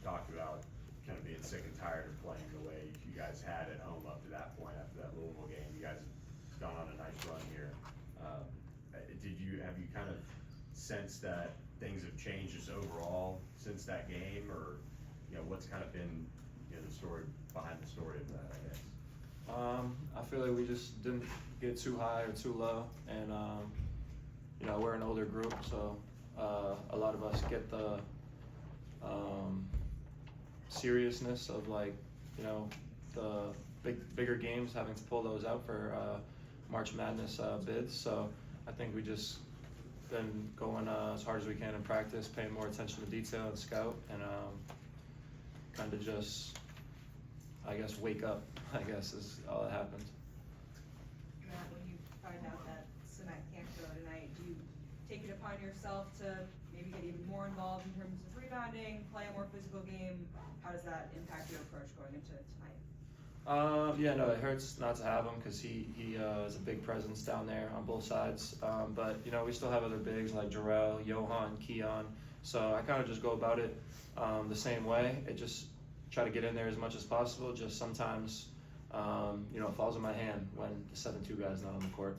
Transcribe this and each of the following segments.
talked about kind of being sick and tired of playing the way you guys had at home up to that point after that Louisville game. You guys have gone on a nice run here. Have you kind of sensed that things have changed just overall since that game, or what's kind of been the story behind the story of that, I guess? I feel like we just didn't get too high or too low, and we're an older group, so a lot of us get the seriousness of the bigger games, having to pull those out for March Madness bids. So I think we just been going as hard as we can in practice, paying more attention to detail and scout, and kind of just, I guess, wake up, I guess, is all that happens. Matt, when you find out that Cement can't go tonight, do you take it upon yourself to maybe get even more involved in terms of rebounding, play a more physical game? How does that impact your approach going into tonight? It hurts not to have him because he is a big presence down there on both sides. But we still have other bigs like Jarrell, Johan, Keon. So I kind of just go about it the same way. It just try to get in there as much as possible. Just sometimes, it falls in my hand when the 7-2 guy's not on the court.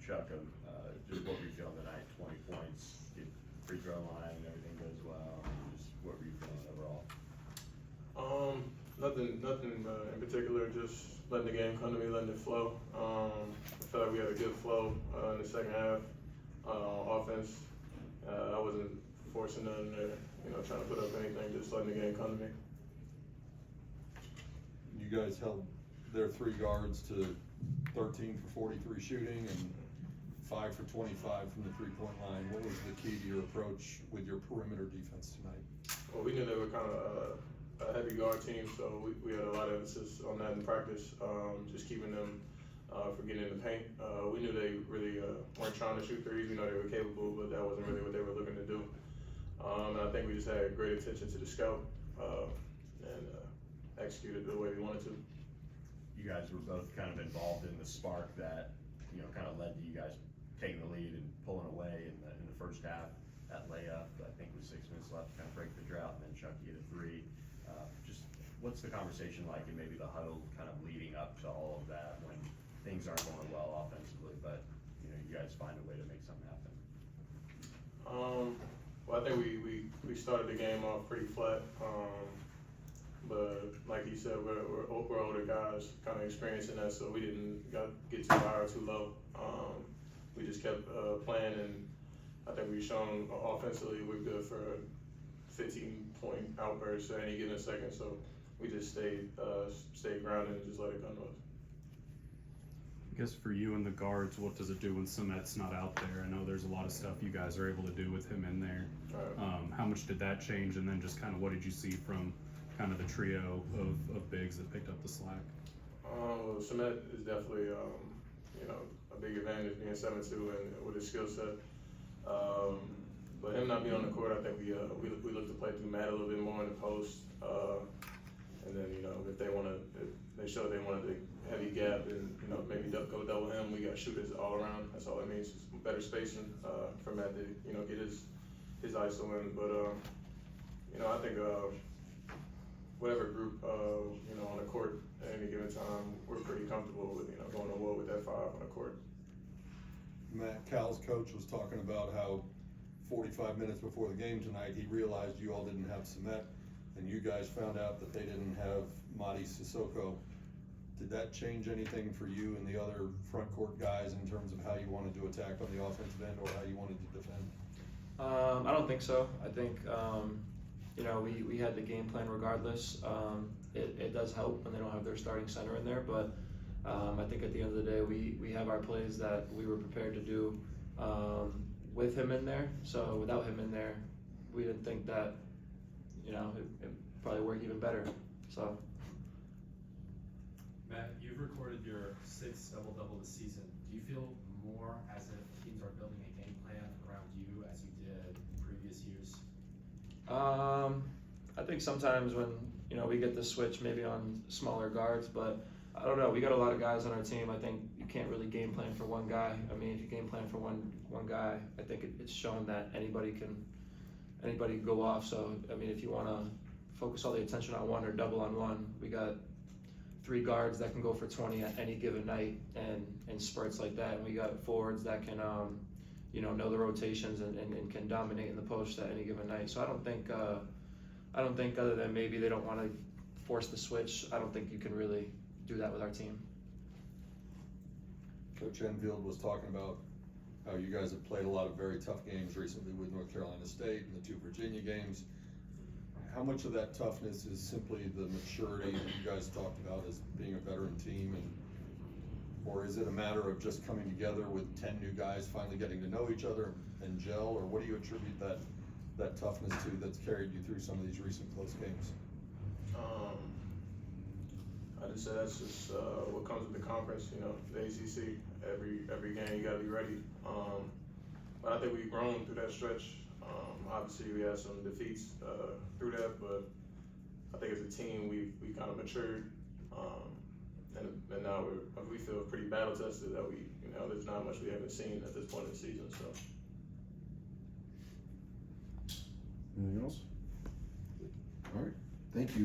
Chuck, just what were you feeling tonight? 20 points, get free throw line, and everything goes well. Just what were you feeling overall? Nothing in particular. Just letting the game come to me, letting it flow. I felt like we had a good flow in the second half offense. I wasn't forcing nothing there, trying to put up anything. Just letting the game come to me. You guys held their 3 guards to 13 for 43 shooting and 5 for 25 from the 3-point line. What was the key to your approach with your perimeter defense tonight? Well, we knew they were kind of a heavy guard team, so we had a lot of emphasis on that in practice, just keeping them from getting in the paint. We knew they really weren't trying to shoot threes. We know they were capable, but that wasn't really what they were looking to do. And I think we just had great attention to the scout and executed the way we wanted to. You guys were both kind of involved in the spark that kind of led to you guys taking the lead and pulling away in the first half. That layup, I think, with 6 minutes left to kind of break the drought, and then Chuck hit a 3. Just what's the conversation like, and maybe the huddle kind of leading up to all of that when things aren't going well offensively, but you guys find a way to make something happen? Well, I think we started the game off pretty flat, but like you said, we're older guys, kind of experiencing that, so we didn't get too high or too low. We just kept playing, and I think we've shown offensively we're good for a 15-point outburst at any given second. So we just stayed grounded and just let it come to us. I guess for you and the guards, what does it do when Sumet's not out there? I know there's a lot of stuff you guys are able to do with him in there. How much did that change, and then just kind of what did you see from kind of the trio of bigs that picked up the slack? Sumet is definitely a big advantage being 7'2" and with his skill set. But him not being on the court, I think we look to play through Matt a little bit more in the post. And then if they showed they wanted a heavy gap and maybe go double him, we got shooters all around. That's all it means. It's better spacing for Matt to get his ISO in. But I think whatever group on the court at any given time, we're pretty comfortable with going to war with that 5 on the court. Matt, Cal's coach was talking about how 45 minutes before the game tonight, he realized you all didn't have Cement, and you guys found out that they didn't have Madi Sissoko. Did that change anything for you and the other front court guys in terms of how you wanted to attack on the offensive end or how you wanted to defend? I don't think so. I think we had the game plan regardless. It does help when they don't have their starting center in there, but I think at the end of the day, we have our plays that we were prepared to do with him in there. So without him in there, we didn't think that it probably work even better. So. Matt, you've recorded your 6th double-double this season. Do you feel more as if teams are building a game plan around you as you did in previous years? I think sometimes when we get the switch maybe on smaller guards, but I don't know. We got a lot of guys on our team. I think you can't really game plan for one guy. I mean, if you game plan for one guy, I think it's shown that anybody can anybody can go off. So I mean, if you want to focus all the attention on one or double on one, we got 3 guards that can go for 20 at any given night, and in spurts like that. And we got forwards that can, know the rotations and can dominate in the post at any given night. So I don't think other than maybe they don't want to force the switch, I don't think you can really do that with our team. Coach Enfield was talking about how you guys have played a lot of very tough games recently with North Carolina State and the 2 Virginia games. How much of that toughness is simply the maturity that you guys talked about as being a veteran team, or is it a matter of just coming together with 10 new guys finally getting to know each other and gel, or what do you attribute that toughness to that's carried you through some of these recent close games? I just say that's just what comes with the conference, the ACC. Every game you gotta be ready. But I think we've grown through that stretch. Obviously we had some defeats through that, but I think as a team we kind of matured, and now we feel pretty battle tested that there's not much we haven't seen at this point in the season. So. Anything else? All right, thank you.